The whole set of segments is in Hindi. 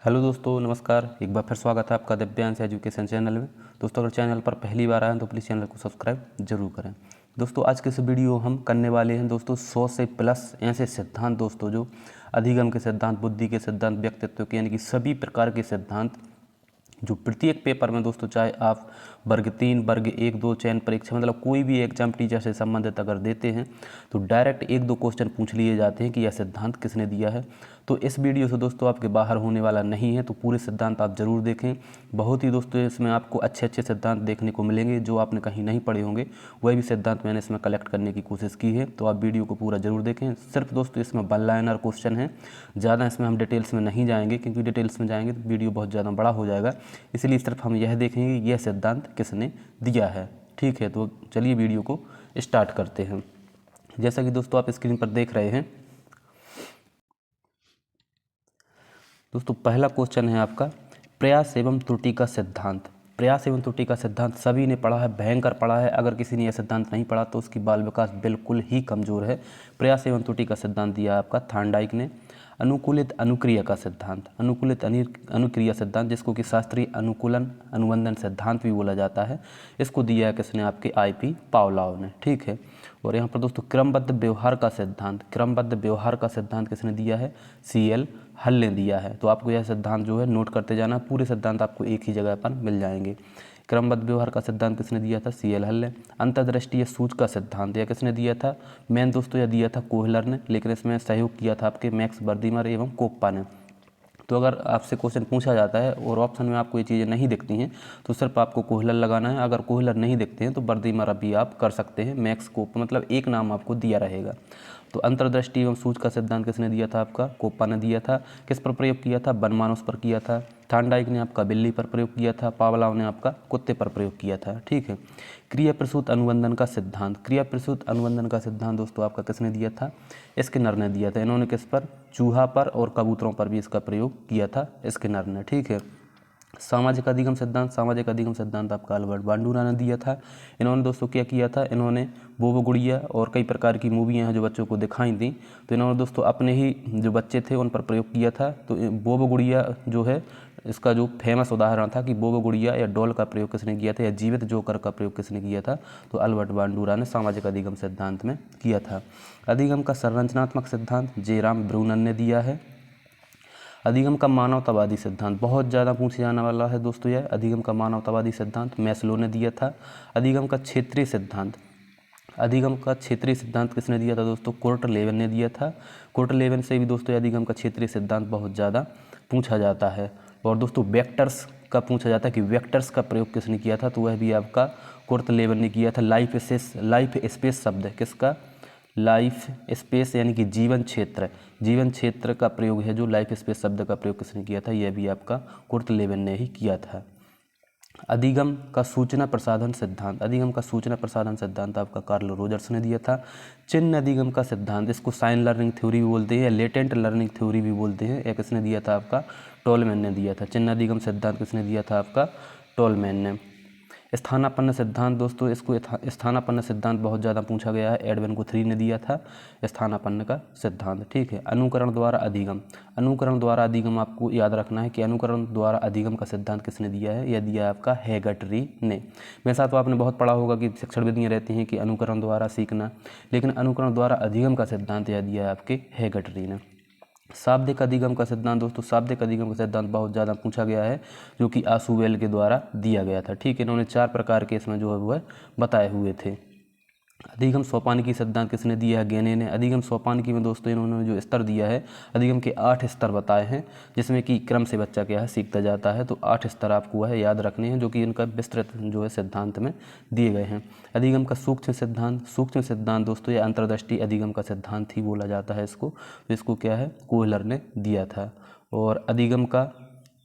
हेलो दोस्तों, नमस्कार। एक बार फिर स्वागत है आपका दिव्यांश एजुकेशन चैनल में। दोस्तों, अगर चैनल पर पहली बार आए हैं तो प्लीज़ चैनल को सब्सक्राइब जरूर करें। दोस्तों, आज के इस वीडियो हम करने वाले हैं दोस्तों 100 से प्लस ऐसे सिद्धांत दोस्तों जो अधिगम के सिद्धांत, बुद्धि के सिद्धांत, व्यक्तित्व के यानी कि सभी प्रकार के सिद्धांत जो प्रत्येक पेपर में दोस्तों, चाहे आप वर्ग 3, वर्ग 1, 2 चयन परीक्षा मतलब कोई भी एग्जाम टीचर से संबंधित अगर देते हैं तो डायरेक्ट 1-2 क्वेश्चन पूछ लिए जाते हैं कि यह सिद्धांत किसने दिया है। तो इस वीडियो से दोस्तों आपके बाहर होने वाला नहीं है, तो पूरे सिद्धांत आप जरूर देखें। बहुत ही दोस्तों इसमें आपको अच्छे अच्छे सिद्धांत देखने को मिलेंगे जो आपने कहीं नहीं पढ़े होंगे। वही भी सिद्धांत मैंने इसमें कलेक्ट करने की कोशिश की है, तो आप वीडियो को पूरा जरूर देखें। सिर्फ दोस्तों इसमें वन लाइनर क्वेश्चन है, ज़्यादा इसमें हम डिटेल्स में नहीं जाएंगे क्योंकि डिटेल्स में जाएंगे तो वीडियो बहुत ज़्यादा बड़ा हो जाएगा। इसलिए सिर्फ हम यह देखेंगे यह सिद्धांत किसने दिया है। ठीक है, तो चलिए वीडियो को स्टार्ट करते हैं। जैसा कि दोस्तों आप स्क्रीन पर देख रहे हैं दोस्तों, पहला क्वेश्चन है आपका प्रयास एवं त्रुटि का सिद्धांत। प्रयास एवं त्रुटि का सिद्धांत सभी ने पढ़ा है, भयंकर पढ़ा है। अगर किसी ने यह सिद्धांत नहीं पढ़ा तो उसकी बाल विकास बिल्कुल ही कमज़ोर है। प्रयास एवं त्रुटि का सिद्धांत दिया आपका थार्नडाइक ने। अनुकूलित अनुक्रिया का सिद्धांत, अनुकूलित अनुक्रिया सिद्धांत जिसको कि शास्त्रीय अनुकूलन अनुबंधन सिद्धांत भी बोला जाता है, इसको दिया है किसने? आपके IP पावलोव ने। ठीक है, और यहाँ पर दोस्तों क्रमबद्ध व्यवहार का सिद्धांत, क्रमबद्ध व्यवहार का सिद्धांत किसने दिया है? CL हल ने दिया है। तो आपको यह सिद्धांत जो है नोट करते जाना, पूरे सिद्धांत आपको एक ही जगह पर मिल जाएंगे। क्रमबद्ध व्यवहार का सिद्धांत किसने दिया था? CL हल ने। अंतर्दृष्टीय सूच का सिद्धांत यह किसने दिया था? मेन दोस्तों यह दिया था कोहलर ने, लेकिन इसमें सहयोग किया था आपके मैक्स वर्दीमर एवं कोप्पा ने। तो अगर आपसे क्वेश्चन पूछा जाता है और ऑप्शन में आपको ये चीज़ें नहीं दिखती हैं तो सिर्फ आपको कोहलर लगाना है। अगर कोहलर नहीं दिखते हैं तो वर्दीमर भी आप कर सकते हैं। मैक्स कोप्पा मतलब एक नाम आपको दिया रहेगा। तो अंतर्दृष्टि एवं सूच का सिद्धांत किसने दिया था? आपका कोप्पा ने दिया था। किस पर प्रयोग किया था? वनमानुष पर किया था। थार्नडाइक ने आपका बिल्ली पर प्रयोग किया था। पावलोव ने आपका कुत्ते पर प्रयोग किया था। ठीक है, क्रिया प्रसूत अनुबंधन का सिद्धांत, क्रिया प्रसूत अनुबंधन का सिद्धांत दोस्तों आपका किसने दिया था? स्किनर ने दिया था। इन्होंने किस पर? चूहा पर और कबूतरों पर भी इसका प्रयोग किया था स्किनर ने। ठीक है, सामाजिक अधिगम सिद्धांत, सामाजिक अधिगम सिद्धांत आपका अल्बर्ट बांडुरा ने दिया था। इन्होंने दोस्तों क्या किया था? इन्होंने बोबो गुड़िया और कई प्रकार की मूवियाँ हैं जो बच्चों को दिखाई थी, तो इन्होंने दोस्तों अपने ही जो बच्चे थे उन पर प्रयोग किया था। तो बोबो गुड़िया जो है इसका जो फेमस उदाहरण था कि बोबो गुड़िया या डॉल का प्रयोग किसने किया था या जीवित जोकर का प्रयोग किसने किया था? तो अल्बर्ट बांडुरा ने सामाजिक अधिगम सिद्धांत में किया था। अधिगम का संरचनात्मक सिद्धांत जेराम ब्रूनन ने दिया है। अधिगम का मानवतावादी सिद्धांत बहुत ज़्यादा पूछे जाने वाला है दोस्तों। यह अधिगम का मानवतावादी सिद्धांत मैस्लो ने दिया था। अधिगम का क्षेत्रीय सिद्धांत, अधिगम का क्षेत्रीय सिद्धांत किसने दिया था दोस्तों? कुर्ट लेवेन ने दिया था। कुर्ट लेवेन से भी दोस्तों अधिगम का क्षेत्रीय सिद्धांत बहुत ज़्यादा पूछा जाता है। और दोस्तों वेक्टर्स का पूछा जाता है कि वेक्टर्स का प्रयोग किसने किया था? तो वह भी आपका कुर्ट लेवेन ने किया था। लाइफ स्पेस शब्द है किसका? लाइफ स्पेस यानी कि जीवन क्षेत्र, जीवन क्षेत्र का प्रयोग है जो लाइफ स्पेस शब्द का प्रयोग किसने किया था? यह भी आपका कुर्ट लेवेन ने ही किया था। अधिगम का सूचना प्रसाधन सिद्धांत, अधिगम का सूचना प्रसाधन सिद्धांत आपका कार्ल रोजर्स ने दिया था। चिन्ह अधिगम का सिद्धांत, इसको साइन लर्निंग थ्योरी भी बोलते हैं या लेटेंट लर्निंग थ्योरी भी बोलते हैं, यह किसने दिया था? आपका टोलमैन ने दिया था। चिन्ह अधिगम सिद्धांत किसने दिया था? आपका टोलमैन ने। स्थानापन्न सिद्धांत दोस्तों, इसको स्थानापन्न सिद्धांत बहुत ज़्यादा पूछा गया है। एडविन गुथरी ने दिया था स्थानापन्न का सिद्धांत। ठीक है, अनुकरण द्वारा अधिगम, अनुकरण द्वारा अधिगम आपको याद रखना है कि अनुकरण द्वारा अधिगम का सिद्धांत किसने दिया है? यह दिया है आपका हैगटरी ने। वैसा तो आपने बहुत पढ़ा होगा कि शिक्षण विधियाँ रहती हैं कि अनुकरण द्वारा सीखना, लेकिन अनुकरण द्वारा अधिगम का सिद्धांत यह दिया है आपके हैगटरी ने। शाब्दिक अधिगम का सिद्धांत दोस्तों, शाब्दिक अधिगम का सिद्धांत बहुत ज़्यादा पूछा गया है जो कि आशुवेल के द्वारा दिया गया था। ठीक है, इन्होंने 4 प्रकार के इसमें जो है वो बताए हुए थे। अधिगम सोपानिकी सिद्धांत किसने दिया है? गेने ने। अधिगम सोपानिकी में दोस्तों इन्होंने जो स्तर दिया है, अधिगम के 8 स्तर बताए हैं जिसमें कि क्रम से बच्चा क्या है सीखता जाता है। तो 8 स्तर आपको है याद रखने हैं जो कि इनका विस्तृत जो है सिद्धांत में दिए गए हैं। अधिगम का सूक्ष्म सिद्धांत, सूक्ष्म सिद्धांत दोस्तों ये अंतर्दृष्टि अधिगम का सिद्धांत ही बोला जाता है इसको। तो इसको क्या है कोहलर ने दिया था। और अधिगम का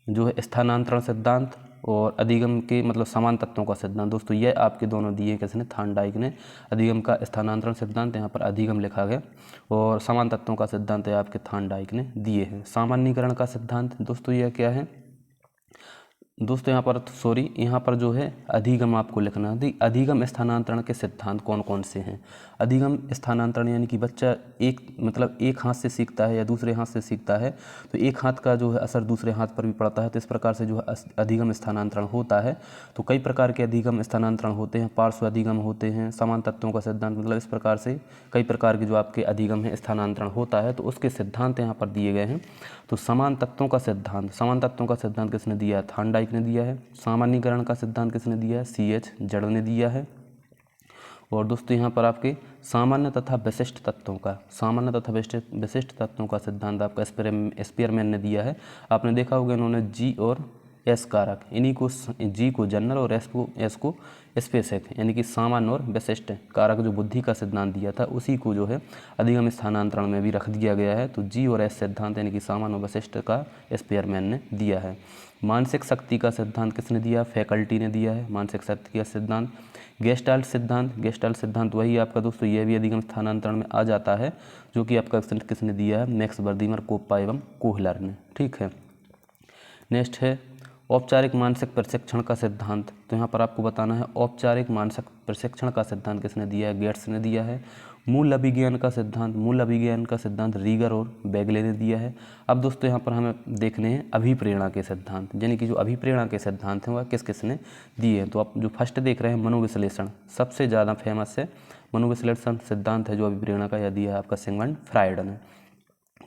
जो है स्थानांतरण सिद्धांत और अधिगम के मतलब समान तत्वों का सिद्धांत दोस्तों ये आपके दोनों दिए हैं किसने? थार्नडाइक ने। अधिगम का स्थानांतरण सिद्धांत यहाँ पर अधिगम लिखा गया और समान तत्वों का सिद्धांत है आपके थार्नडाइक ने दिए हैं। सामान्यीकरण का सिद्धांत दोस्तों यह क्या है? दोस्तों यहाँ पर सॉरी, यहाँ पर जो है अधिगम आपको लिखना है। अधिगम स्थानांतरण के सिद्धांत कौन कौन से हैं? अधिगम स्थानांतरण यानी कि बच्चा एक हाथ से सीखता है या दूसरे हाथ से सीखता है, तो एक हाथ का जो है असर दूसरे हाथ पर भी पड़ता है, तो इस प्रकार से जो है अधिगम स्थानांतरण होता है। तो कई प्रकार के अधिगम स्थानांतरण होते हैं, पार्श्व अधिगम होते हैं, समान तत्वों का सिद्धांत, मतलब इस प्रकार से कई प्रकार के जो आपके अधिगम है स्थानांतरण होता है, तो उसके सिद्धांत यहाँ पर दिए गए हैं। तो समान तत्वों का सिद्धांत किसने दिया है? थॉर्नडाइक ने दिया है। सामान्यीकरण का सिद्धांत किसने दिया है? CH जड़ ने दिया है। और दोस्तों यहाँ पर आपके सामान्य तथा विशिष्ट तत्वों का सिद्धांत आपका स्पीयरमैन ने दिया है। आपने देखा होगा इन्होंने G और S कारक, इन्हीं को G को जनरल और S को स्पेसिफिक, यानी कि सामान्य और विशिष्ट कारक जो बुद्धि का सिद्धांत दिया था, उसी को जो है अधिगम स्थानांतरण में भी रख दिया गया है। तो G और S सिद्धांत यानी कि सामान्य और विशिष्ट का स्पीयरमैन ने दिया है। मानसिक शक्ति का सिद्धांत किसने दिया? फैकल्टी ने दिया है मानसिक शक्ति का सिद्धांत। गेस्टाल्ट सिद्धांत वही आपका दोस्तों, यह भी अधिगम स्थानांतरण में आ जाता है, जो कि आपका किसने दिया है? मैक्स वर्दीमर, कोप्पा एवं कोहलर ने। ठीक है, नेक्स्ट है औपचारिक मानसिक प्रशिक्षण का सिद्धांत। तो यहाँ पर आपको बताना है औपचारिक मानसिक प्रशिक्षण का सिद्धांत किसने दिया है? गेट्स ने दिया है। मूल अभिज्ञान का सिद्धांत रीगर और बेगले ने दिया है। अब दोस्तों यहाँ पर हमें देखने हैं अभिप्रेरणा के सिद्धांत, यानी कि जो अभिप्रेरणा के सिद्धांत हैं वह किस किसने दिए हैं। तो आप जो फर्स्ट देख रहे हैं मनोविश्लेषण, सबसे ज़्यादा फेमस है मनोविश्लेषण सिद्धांत है जो अभिप्रेरणा का, यह दिया है आपका सिगमंड फ्राइड ने।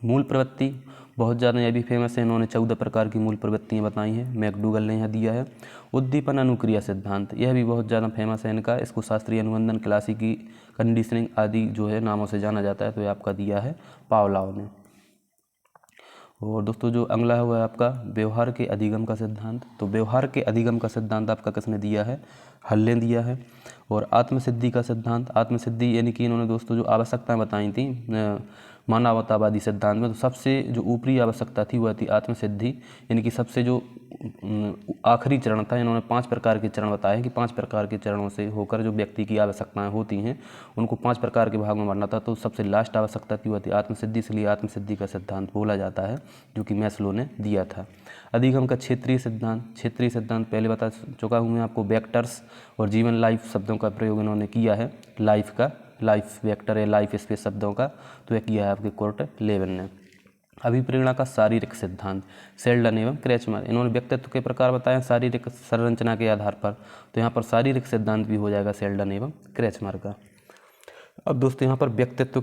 मूल प्रवृत्ति बहुत ज़्यादा यह भी फेमस है, इन्होंने 14 प्रकार की मूल प्रवृत्तियाँ बताई हैं, मैकडूगल ने यहाँ दिया है। उद्दीपन अनुक्रिया सिद्धांत, यह भी बहुत ज़्यादा फेमस है इनका, इसको शास्त्रीय अनुबंधन, क्लासिकी कंडीशनिंग आदि जो है नामों से जाना जाता है, तो ये आपका दिया है पावलोव ने। और दोस्तों जो अगला है वह है आपका व्यवहार के अधिगम का सिद्धांत। तो व्यवहार के अधिगम का सिद्धांत आपका किसने दिया है? हल ने दिया है। और आत्मसिद्धि का सिद्धांत, आत्मसिद्धि यानी कि इन्होंने दोस्तों जो आवश्यकताएं बताई थी मानवतावादी सिद्धांत में, तो सबसे जो ऊपरी आवश्यकता थी वह थी आत्मसिद्धि, यानी कि सबसे जो आखिरी चरण था, इन्होंने 5 प्रकार के चरण बताए कि 5 प्रकार के चरणों से होकर जो व्यक्ति की आवश्यकताएं होती हैं उनको 5 प्रकार के भाग में बांटना था। तो सबसे लास्ट आवश्यकता थी वह थी आत्मसिद्धि, इसलिए आत्मसिद्धि का सिद्धांत बोला जाता है, जो कि मैस्लो ने दिया था। अधिगम का क्षेत्रीय सिद्धांत पहले बता चुका हूँ मैं आपको, वेक्टर्स और जीवन लाइफ शब्दों का प्रयोग इन्होंने किया है, लाइफ वेक्टर या लाइफ स्पेस शब्दों का, तो यह किया है आपके कोर्ट लेवन ने। अभिप्रेरणा का शारीरिक सिद्धांत सेल्डन एवं क्रेचमर, इन्होंने व्यक्तित्व के प्रकार बताए शारीरिक संरचना के आधार पर, तो यहाँ पर शारीरिक सिद्धांत भी हो जाएगा सेल्डन एवं क्रेचमर का। अब दोस्तों यहाँ पर व्यक्तित्व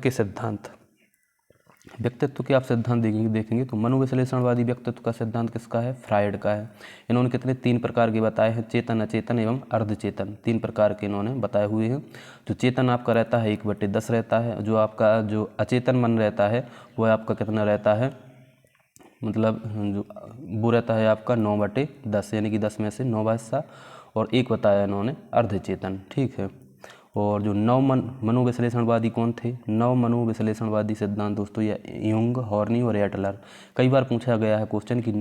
के आप सिद्धांत देखेंगे तो मनोविश्लेषणवादी व्यक्तित्व का सिद्धांत किसका है? फ्राइड का है। इन्होंने कितने 3 प्रकार के बताए हैं, चेतन, अचेतन एवं अर्धचेतन, 3 प्रकार के इन्होंने बताए हुए हैं। जो चेतन आपका रहता है 1/10 रहता है, जो आपका जो अचेतन मन रहता है वह आपका कितना रहता है, मतलब जो वो रहता है आपका 9/10, यानी कि 10 में से 9वां हिस्सा, और 1 बताया इन्होंने अर्धचेतन। ठीक है, और जो मनोविश्लेषणवादी कौन थे? मनोविश्लेषणवादी सिद्धांत दोस्तों ये युंग, हॉर्नी और एडलर। कई बार पूछा गया है क्वेश्चन कि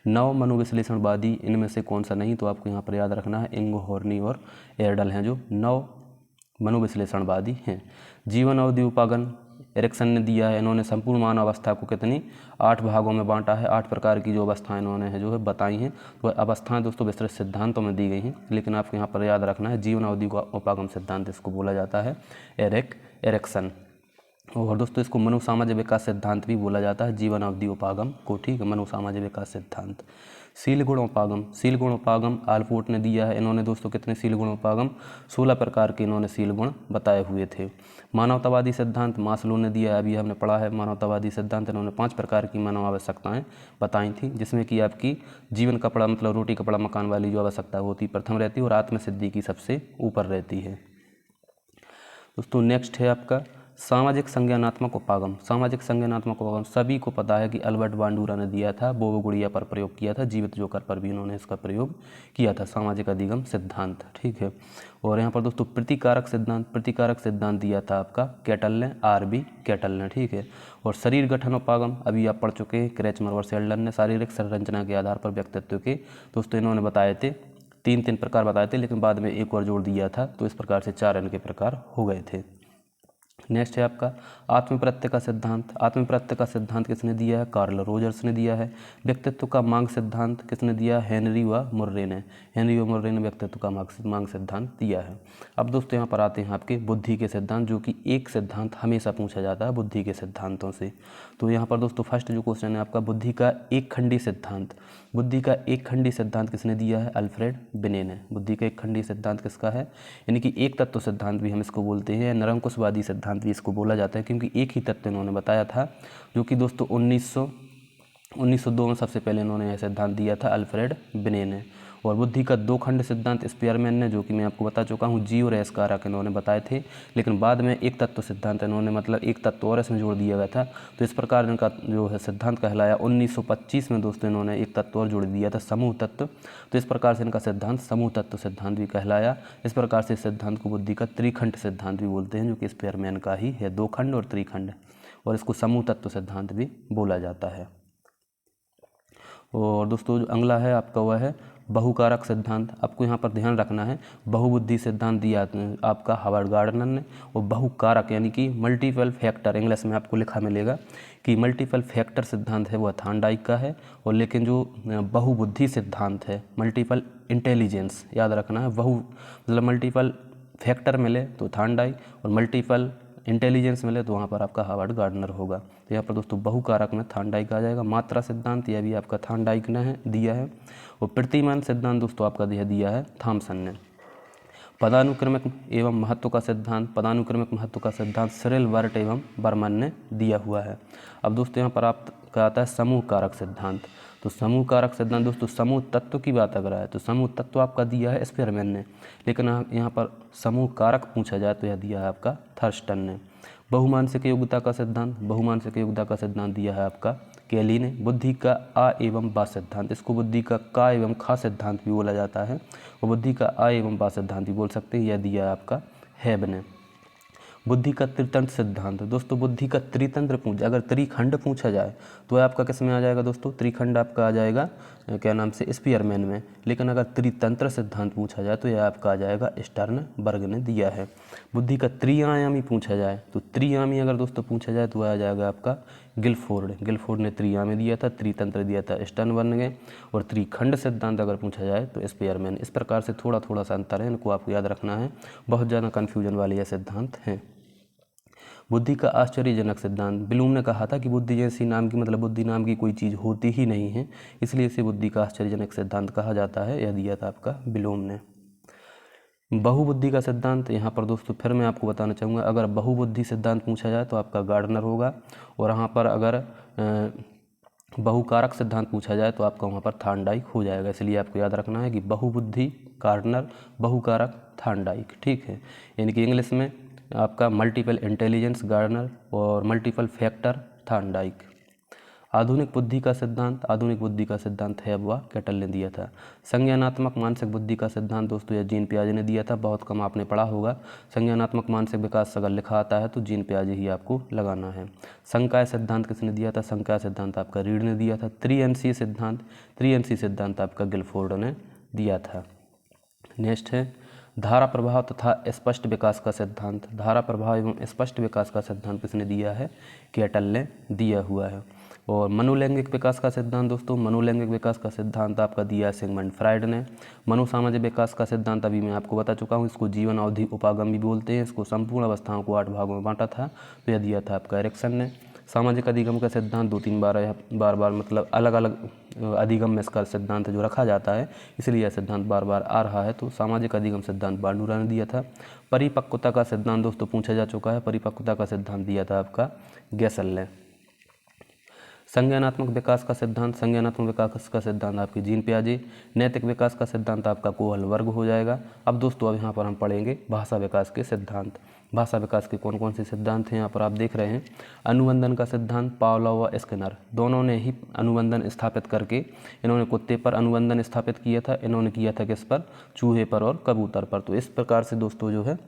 नव मनोविश्लेषणवादी इनमें से कौन सा नहीं, तो आपको यहाँ पर याद रखना है युंग, हॉर्नी और एडल हैं जो नव मनोविश्लेषणवादी हैं। जीवन अवधि उपागम एरिक्सन ने दिया है, इन्होंने संपूर्ण मानव अवस्था को कितनी 8 भागों में बांटा है, 8 प्रकार की जो अवस्थाएं इन्होंने है जो है बताई हैं। तो अवस्थाएं दोस्तों विस्तृत सिद्धांतों में दी गई हैं, लेकिन आपको यहाँ पर याद रखना है जीवन अवधि का उपागम सिद्धांत इसको बोला जाता है, एरिक्सन। और दोस्तों इसको मनोसामाजिक विकास सिद्धांत भी बोला जाता है, जीवन अवधि उपागम को। ठीक है, मनोसामाजिक विकास सिद्धांत। शील गुण उपागम आलपोर्ट ने दिया है, इन्होंने दोस्तों कितने शील गुण उपागम 16 प्रकार के इन्होंने शील गुण बताए हुए थे। मानवतावादी सिद्धांत मास्लो ने दिया है, अभी हमने पढ़ा है मानवतावादी सिद्धांत, इन्होंने 5 प्रकार की मानव आवश्यकताएं बताई थी, जिसमें कि आपकी जीवन कपड़ा मतलब रोटी कपड़ा मकान वाली जो आवश्यकता होती प्रथम रहती है और आत्मसिद्धि की सबसे ऊपर रहती है। दोस्तों नेक्स्ट है आपका सामाजिक संज्ञानात्मक उपागम। सभी को पता है कि अल्बर्ट बांडुरा ने दिया था, बोबो गुड़िया पर प्रयोग किया था, जीवित जोकर पर भी इन्होंने इसका प्रयोग किया था, सामाजिक अधिगम सिद्धांत। ठीक है, और यहाँ पर दोस्तों प्रतिकारक सिद्धांत दिया था आपका कैटल ने, RB कैटल ने। ठीक है, और शरीर गठन उपागम अभी आप पढ़ चुके हैं, क्रेचमर और सेल्डन ने, शारीरिक संरचना के आधार पर व्यक्तित्व के दोस्तों इन्होंने बताए थे, 3 प्रकार बताए थे, लेकिन बाद में एक और जोड़ दिया था, तो इस प्रकार से 4 इनके प्रकार हो गए थे। नेक्स्ट है आपका आत्मप्रत्यय का सिद्धांत। आत्मप्रत्यय का सिद्धांत किसने दिया है? कार्ल रोजर्स ने दिया है। व्यक्तित्व का मांग सिद्धांत किसने दिया? हेनरी व मुर्रे ने। हेनरी व मुर्रे ने व्यक्तित्व का मांग सिद्धांत दिया है। अब दोस्तों यहाँ पर आते हैं आपके बुद्धि के सिद्धांत, जो कि एक सिद्धांत हमेशा पूछा जाता है बुद्धि के सिद्धांतों से। तो यहाँ पर दोस्तों फर्स्ट जो क्वेश्चन है आपका बुद्धि का एक खंडी सिद्धांत। बुद्धि का एक खंडी सिद्धांत किसने दिया है? अल्फ्रेड बिने ने। बुद्धि का एक खंडी सिद्धांत किसका है? यानी कि एक तत्व सिद्धांत भी हम इसको बोलते हैं, निरंकुशवादी सिद्धांत भी इसको बोला जाता है, क्योंकि एक ही तत्व इन्होंने बताया था, जो कि दोस्तों 1902 में सबसे पहले इन्होंने यह सिद्धांत दिया था अल्फ्रेड बिने ने। और बुद्धि का दो खंड सिद्धांत स्पीयरमैन ने, जो कि मैं आपको बता चुका हूँ, जी और एस कारक इन्होंने बताए थे, लेकिन बाद में एक तत्व सिद्धांत इन्होंने मतलब एक तत्व और इसमें जोड़ दिया गया था। तो इस प्रकार इनका जो है सिद्धांत कहलाया। 1925 में दोस्तों इन्होंने एक तत्व और जोड़ दिया था, समूह तत्व। तो इस प्रकार से इनका सिद्धांत समूह तत्व सिद्धांत भी कहलाया। इस प्रकार से इस सिद्धांत को बुद्धि का त्रिखंड सिद्धांत भी बोलते हैं, जो कि स्पीयरमैन का ही है, दो खंड और त्रिखंड, और इसको समूह तत्व सिद्धांत भी बोला जाता है। और दोस्तों जो अगला है आपका वह है बहुकारक सिद्धांत। आपको यहाँ पर ध्यान रखना है, बहुबुद्धि सिद्धांत दिया आपका हावर्ड गार्डनर ने, और बहुकारक यानी कि मल्टीपल फैक्टर, इंग्लिश में आपको लिखा मिलेगा कि मल्टीपल फैक्टर सिद्धांत है वह थॉर्नडाइक का है। और लेकिन जो बहुबुद्धि सिद्धांत है, मल्टीपल इंटेलिजेंस, याद रखना है, बहु मतलब मल्टीपल फैक्टर मिले तो थॉर्नडाइक, और मल्टीपल इंटेलिजेंस मिले तो वहाँ पर आपका हावर्ड गार्डनर होगा। तो यहाँ पर दोस्तों बहुकारक में थॉर्नडाइक आ जाएगा। मात्रा सिद्धांत यह भी आपका थॉर्नडाइक ने दिया है। और प्रतिमान सिद्धांत दोस्तों आपका दिया है थॉमसन ने। पदानुक्रमिक एवं महत्व का सिद्धांत, पदानुक्रमिक महत्व का सिद्धांत सिरिल वर्ट एवं बर्मन ने दिया हुआ है। अब दोस्तों यहाँ पर आपका आता है समूह कारक सिद्धांत। तो समूह कारक सिद्धांत दोस्तों समूह तत्व की बात अगर है तो समूह तत्व आपका दिया है स्पीयरमैन ने, लेकिन यहाँ पर समूह कारक पूछा जाए तो यह दिया है आपका थर्स्टन ने। बहुमानसिक योग्यता का सिद्धांत, बहुमानसिक योग्यता का सिद्धांत दिया है आपका केली ने। बुद्धि का आ एवं बा सिद्धांत, इसको बुद्धि का का एवं खा सिद्धांत भी बोला जाता है, और बुद्धि का आ एवं बा सिद्धांत भी बोल सकते हैं, यह दिया है आपका हैब ने। बुद्धि का त्रितंत्र सिद्धांत, दोस्तों बुद्धि का त्रितंत्र पूछा, अगर त्रिखंड पूछा जाए तो आपका किस में आ जाएगा दोस्तों? त्रिखंड आपका आ जाएगा क्या नाम से? स्पीयरमैन में। लेकिन अगर त्रितंत्र सिद्धांत पूछा जाए तो यह आपका आ जाएगा स्टर्नबर्ग ने दिया है। बुद्धि का त्रिआयामी पूछा जाए तो त्रिआयामी अगर दोस्तों पूछा जाए तो आ जाएगा आपका गिलफोर्ड ने त्रिआयामी दिया था, त्रितंत्र दिया था स्टर्नबर्ग ने, और त्रिखंड सिद्धांत अगर पूछा जाए तो स्पीयरमैन। इस प्रकार से थोड़ा थोड़ा सा अंतर है, इनको आपको याद रखना है, बहुत ज़्यादा कन्फ्यूजन वाले यह सिद्धांत हैं। बुद्धि का आश्चर्यजनक सिद्धांत, ब्लूम ने कहा था कि बुद्धि जैसी नाम की मतलब बुद्धि नाम की कोई चीज़ होती ही नहीं है, इसलिए इसे बुद्धि का आश्चर्यजनक सिद्धांत कहा जाता है, यह दिया था आपका ब्लूम ने। बहुबुद्धि का सिद्धांत, यहाँ पर दोस्तों फिर मैं आपको बताना चाहूँगा, अगर बहुबुद्धि सिद्धांत पूछा जाए तो आपका गार्डनर होगा, और यहाँ पर अगर बहुकारक सिद्धांत पूछा जाए तो आपका वहाँ पर थॉर्नडाइक हो जाएगा। इसलिए आपको याद रखना है कि बहुबुद्धि गार्डनर, बहुकारक थॉर्नडाइक, ठीक है। यानी कि इंग्लिश में आपका मल्टीपल इंटेलिजेंस गार्डनर और मल्टीपल फैक्टर थॉर्नडाइक। आधुनिक बुद्धि का सिद्धांत, आधुनिक बुद्धि का सिद्धांत है वह कैटल ने दिया था। संज्ञानात्मक मानसिक बुद्धि का सिद्धांत दोस्तों यह जीन पियाजे ने दिया था, बहुत कम आपने पढ़ा होगा। संज्ञानात्मक मानसिक विकास अगर लिखा आता है तो जीन पियाजे ही आपको लगाना है। संकाय सिद्धांत किसने दिया था? संकाय सिद्धांत आपका रीड ने दिया था। त्रिअंशीय सिद्धांत आपका गिलफोर्ड ने दिया था। नेक्स्ट है धारा प्रभाव तथा स्पष्ट विकास का सिद्धांत। धारा प्रभाव एवं स्पष्ट विकास का सिद्धांत किसने दिया है? कैटल ने दिया हुआ है। और मनोलैंगिक विकास का सिद्धांत दोस्तों, मनोलैंगिक विकास का सिद्धांत आपका दिया है सिगमंड फ्राइड ने। मनोसामाजिक विकास का सिद्धांत अभी मैं आपको बता चुका हूँ, इसको जीवन अवधि उपागम भी बोलते हैं, इसको संपूर्ण अवस्थाओं को 8 भागों में बांटा था, तो यह दिया था आपका एरिक्सन ने। सामाजिक अधिगम का सिद्धांत 2-3 बार मतलब अलग अलग अधिगम में इसका सिद्धांत जो रखा जाता है, इसलिए यह सिद्धांत बार बार आ रहा है। तो सामाजिक अधिगम सिद्धांत बांडुरा ने दिया था। परिपक्वता का सिद्धांत दोस्तों पूछा जा चुका है, परिपक्वता का सिद्धांत दिया था आपका गैसल ने। संज्ञानात्मक विकास का सिद्धांत, संज्ञानात्मक विकास का सिद्धांत आपकी जीन पियाजे। नैतिक विकास का सिद्धांत आपका कोहलबर्ग हो जाएगा। अब दोस्तों अब यहाँ पर हम पढ़ेंगे भाषा विकास के सिद्धांत। भाषा विकास के कौन कौन से सिद्धांत हैं यहाँ पर आप देख रहे हैं। अनुबंधन का सिद्धांत पावलोव व स्किनर दोनों ने ही अनुबंधन स्थापित करके, इन्होंने कुत्ते पर अनुबंधन स्थापित किया था, इन्होंने किया था किस पर? चूहे पर और कबूतर पर। तो इस प्रकार से दोस्तों जो है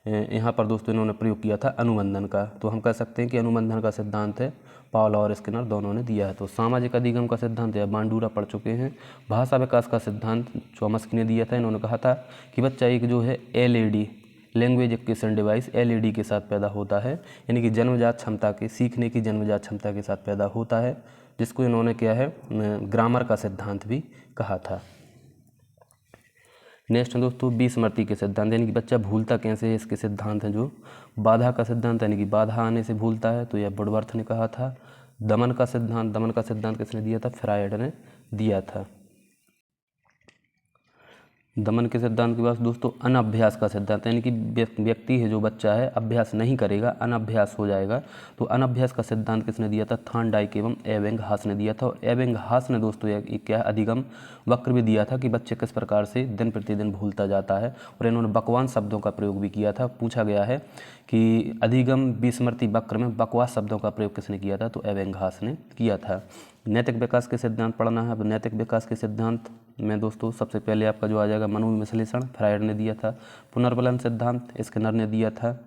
यहाँ पर दोस्तों इन्होंने प्रयोग किया था अनुबंधन का। तो हम कह सकते हैं कि अनुबंधन का सिद्धांत है पावलोव और स्किनर दोनों ने दिया है। तो सामाजिक अधिगम का सिद्धांत है बांडुरा पढ़ चुके हैं। भाषा विकास का सिद्धांत चॉम्स्की ने दिया था। इन्होंने कहा था कि बच्चा एक जो है LED language acquisition device LAD के साथ पैदा होता है, यानी कि जन्मजात क्षमता के, सीखने की जन्मजात क्षमता के साथ पैदा होता है, जिसको इन्होंने क्या है ग्रामर का सिद्धांत भी कहा था। नेक्स्ट है दोस्तों विस्मृति के सिद्धांत, यानी कि बच्चा भूलता कैसे है, इसके सिद्धांत हैं जो बाधा का सिद्धांत, यानी कि बाधा आने से भूलता है, तो यह वुडवर्थ ने कहा था। दमन का सिद्धांत किसने दिया था, फ्रायड ने दिया था। दमन के सिद्धांत के बाद दोस्तों अनअभ्यास का सिद्धांत, यानी कि व्यक्ति है जो बच्चा है अभ्यास नहीं करेगा, अनअभ्यास हो जाएगा, तो अनअभ्यास का सिद्धांत किसने दिया था, थॉर्नडाइक एवं एबिंगहास ने दिया था। और एबिंगहास ने दोस्तों एक क्या अधिगम वक्र भी दिया था कि बच्चे किस प्रकार से दिन प्रतिदिन भूलता जाता है, और इन्होंने बकवास शब्दों का प्रयोग भी किया था। पूछा गया है कि अधिगम विस्मृति वक्र में बकवास शब्दों का प्रयोग किसने किया था, तो एबिंगहास ने किया था। नैतिक विकास के सिद्धांत पढ़ना है। अब नैतिक विकास के सिद्धांत में दोस्तों सबसे पहले आपका जो आ जाएगा मनोविश्लेषण, फ्रायड ने दिया था। पुनर्बलन सिद्धांत स्किनर ने दिया था।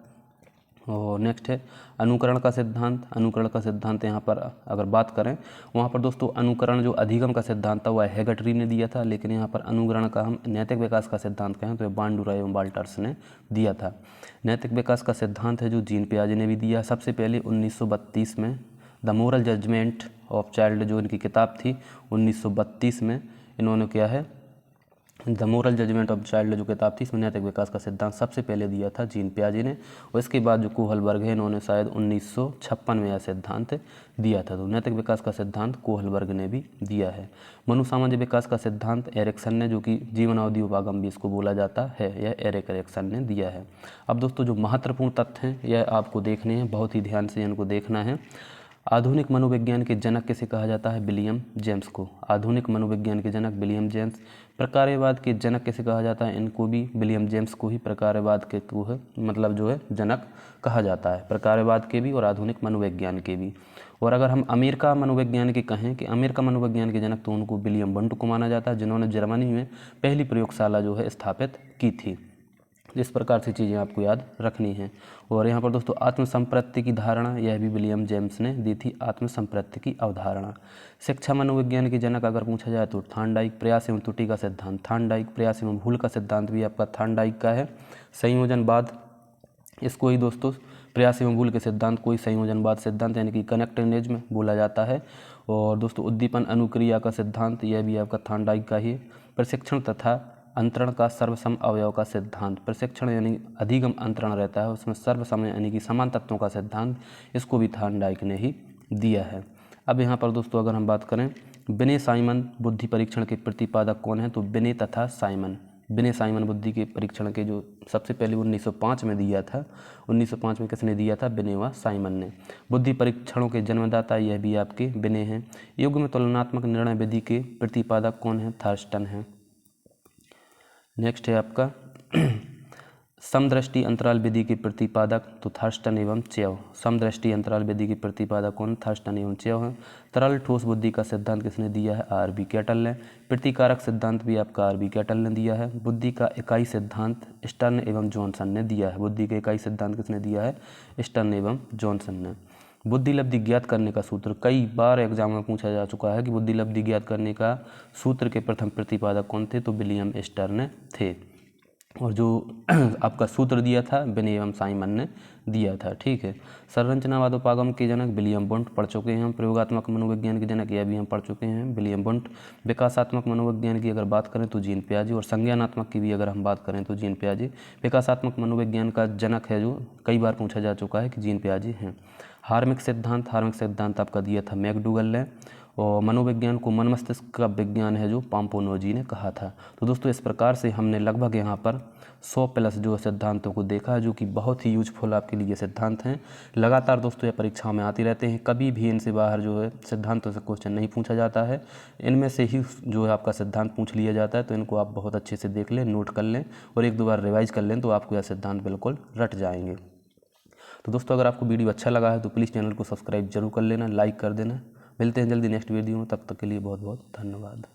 और नेक्स्ट है अनुकरण का सिद्धांत। अनुकरण का सिद्धांत यहाँ पर अगर बात करें वहाँ पर दोस्तों अनुकरण जो अधिगम का सिद्धांत था वह हेगटरी ने दिया था, लेकिन यहाँ पर अनुकरण का हम नैतिक विकास का सिद्धांत कहें तो बांडुरा एवं वाल्टर्स ने दिया था। नैतिक विकास का सिद्धांत है जो जीन पियाजे ने भी दिया सबसे पहले 1932 में। The moral judgement of child जो इनकी किताब थी 1932 में इन्होंने क्या है the moral judgement of child जो किताब थी इसमें नैतिक विकास का सिद्धांत सबसे पहले दिया था जीन पियाजे ने। और इसके बाद जो कोहलबर्ग है इन्होंने शायद 1956 में यह सिद्धांत दिया था। तो नैतिक विकास का सिद्धांत कोहलबर्ग ने भी दिया है। मनुसामाजिक विकास का सिद्धांत एरिक्सन ने, जो कि जीवनावधि उपागम भी इसको बोला जाता है, यह एरिक्सन ने दिया है। अब दोस्तों जो महत्वपूर्ण तथ्य हैं यह आपको देखने हैं, बहुत ही ध्यान से इनको देखना है। आधुनिक मनोविज्ञान के जनक किसे कहा जाता है, विलियम जेम्स को। आधुनिक मनोविज्ञान के जनक विलियम जेम्स। प्रकार्यवाद के जनक किसे कहा जाता है, इनको भी विलियम जेम्स को ही प्रकार्यवाद के को है मतलब जो है जनक कहा जाता है, प्रकार्यवाद के भी और आधुनिक मनोविज्ञान के भी। और अगर हम अमेरिका मनोविज्ञान के कहें कि अमेरिका मनोविज्ञान के जनक, तो उनको विलियम वंट को माना जाता है, जिन्होंने जर्मनी में पहली प्रयोगशाला जो है स्थापित की थी। इस प्रकार से चीज़ें आपको याद रखनी हैं। और यहाँ पर दोस्तों आत्मसंप्रत्ति की धारणा, यह भी विलियम जेम्स ने दी थी, आत्मसंप्रत्ति की अवधारणा। शिक्षा मनोविज्ञान के जनक अगर पूछा जाए तो थॉर्नडाइक। प्रयास एवं त्रुटि का सिद्धांत थॉर्नडाइक। प्रयास एवं भूल का सिद्धांत भी आपका थॉर्नडाइक का है। संयोजनवाद, इसको ही दोस्तों प्रयास एवं भूल के सिद्धांत को ही संयोजनवाद सिद्धांत यानी कि कनेक्टिविज्म बोला जाता है। और दोस्तों उद्दीपन अनुक्रिया का सिद्धांत, यह भी आपका थॉर्नडाइक का ही। प्रशिक्षण तथा अंतरण का सर्वसम अवयव का सिद्धांत, प्रशिक्षण यानी अधिगम अंतरण रहता है उसमें सर्वसम यानी कि समान तत्वों का सिद्धांत, इसको भी थॉर्नडाइक ने ही दिया है। अब यहाँ पर दोस्तों अगर हम बात करें बिने साइमन बुद्धि परीक्षण के प्रतिपादक कौन है, तो बिने तथा साइमन। बिने साइमन बुद्धि के परीक्षण के जो सबसे पहले 1905 में दिया था, 1905 में किसने दिया था, बिने व साइमन ने। बुद्धि परीक्षणों के जन्मदाता यह भी आपके बिने हैं। युग में तुलनात्मक निर्णय विधि के प्रतिपादक कौन है, थर्स्टन है। नेक्स्ट है आपका समदृष्टि अंतराल विधि के प्रतिपादक, तो थर्स्टन एवं चेव। समदृष्टि अंतराल विधि के प्रतिपादक कौन, थर्स्टन एवं चेव हैं। तरल ठोस बुद्धि का सिद्धांत किसने दिया है, RB कैटल ने। प्रतिकारक सिद्धांत भी आपका RB कैटल ने दिया है। बुद्धि का इकाई सिद्धांत स्टर्न एवं जॉनसन ने दिया है। बुद्धि का इकाई सिद्धांत किसने दिया है, स्टर्न एवं जॉनसन ने। बुद्धि लब्धि ज्ञात करने का सूत्र, कई बार एग्जाम में पूछा जा चुका है कि बुद्धि लब्धि ज्ञात करने का सूत्र के प्रथम प्रतिपादक कौन थे, तो विलियम स्टर्न थे। और जो आपका सूत्र दिया था बिने एवं साइमन ने दिया था। ठीक है। संरचनावाद उपागम के जनक विलियम वुंट पढ़ चुके हैं हम। प्रयोगात्मक मनोविज्ञान के जनक यह भी हम पढ़ चुके हैं, विलियम वुंट। विकासात्मक मनोविज्ञान की अगर बात करें तो जीन पियाजे, और संज्ञानात्मक की भी अगर हम बात करें तो जीन पियाजे। विकासात्मक मनोविज्ञान का जनक है जो कई बार पूछा जा चुका है कि जीन पियाजे हैं। हार्मिक सिद्धांत आपका दिया था मैकडूगल ने। और मनोविज्ञान को मन मस्तिष्क का विज्ञान है जो पाम्पोनोजी ने कहा था। तो दोस्तों इस प्रकार से हमने लगभग यहाँ पर 100+ जो सिद्धांतों को देखा, जो कि बहुत ही यूजफुल आपके लिए सिद्धांत हैं। लगातार दोस्तों ये परीक्षाओं में आती रहते हैं, कभी भी इनसे बाहर जो है सिद्धांतों से क्वेश्चन नहीं पूछा जाता है। इनमें से ही जो है आपका सिद्धांत पूछ लिया जाता है, तो इनको आप बहुत अच्छे से देख लें, नोट कर लें और एक दो बार रिवाइज कर लें, तो आपको यह सिद्धांत बिल्कुल रट जाएंगे। तो दोस्तों अगर आपको वीडियो अच्छा लगा है तो प्लीज़ चैनल को सब्सक्राइब जरूर कर लेना, लाइक कर देना। मिलते हैं जल्दी नेक्स्ट वीडियो में, तब तक के लिए बहुत बहुत धन्यवाद।